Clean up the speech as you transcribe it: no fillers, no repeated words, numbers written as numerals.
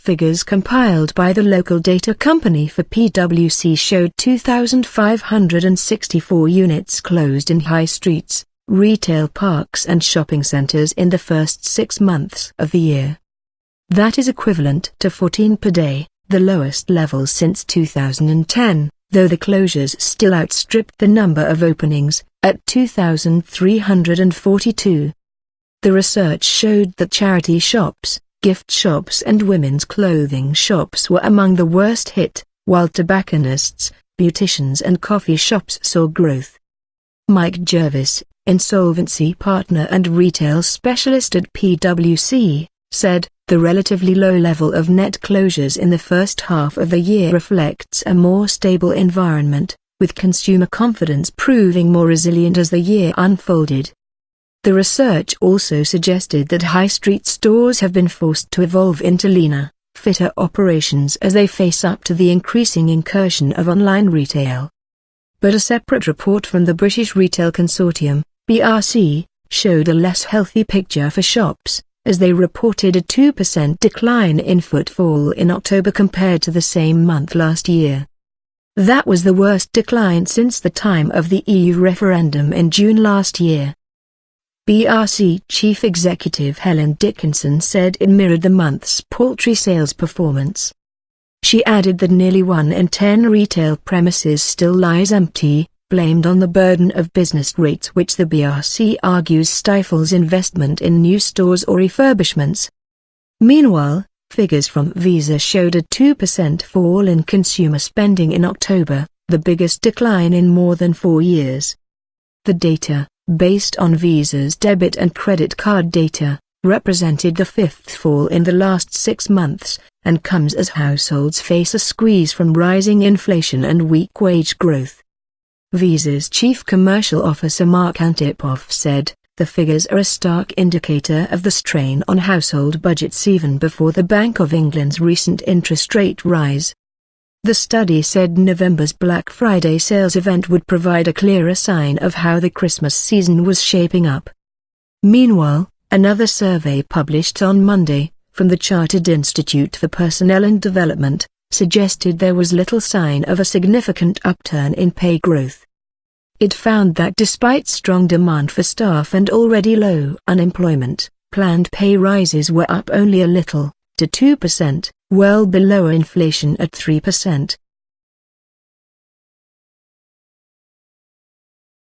Figures compiled by the local data company for PwC showed 2,564 units closed in high streets, retail parks and shopping centres in the first 6 months of the year. That is equivalent to 14 per day, the lowest level since 2010, though the closures still outstripped the number of openings, at 2,342. The research showed that charity shops, gift shops and women's clothing shops were among the worst hit, while tobacconists, beauticians and coffee shops saw growth. Mike Jervis, insolvency partner and retail specialist at PwC, said, "The relatively low level of net closures in the first half of the year reflects a more stable environment, with consumer confidence proving more resilient as the year unfolded." The research also suggested that high street stores have been forced to evolve into leaner, fitter operations as they face up to the increasing incursion of online retail. But a separate report from the British Retail Consortium, BRC, showed a less healthy picture for shops, as they reported a 2% decline in footfall in October compared to the same month last year. That was the worst decline since the time of the EU referendum in June last year. BRC Chief Executive Helen Dickinson said it mirrored the month's paltry sales performance. She added that nearly 1 in 10 retail premises still lies empty, blamed on the burden of business rates which the BRC argues stifles investment in new stores or refurbishments. Meanwhile, figures from Visa showed a 2% fall in consumer spending in October, the biggest decline in more than 4 years. The data, based on Visa's debit and credit card data, represented the 5th fall in the last 6 months, and comes as households face a squeeze from rising inflation and weak wage growth. Visa's chief commercial officer Mark Antipoff said, "The figures are a stark indicator of the strain on household budgets even before the Bank of England's recent interest rate rise." The study said November's Black Friday sales event would provide a clearer sign of how the Christmas season was shaping up. Meanwhile, another survey published on Monday, from the Chartered Institute for Personnel and Development, suggested there was little sign of a significant upturn in pay growth. It found that despite strong demand for staff and already low unemployment, planned pay rises were up only a little, to 2%, well below inflation at 3%.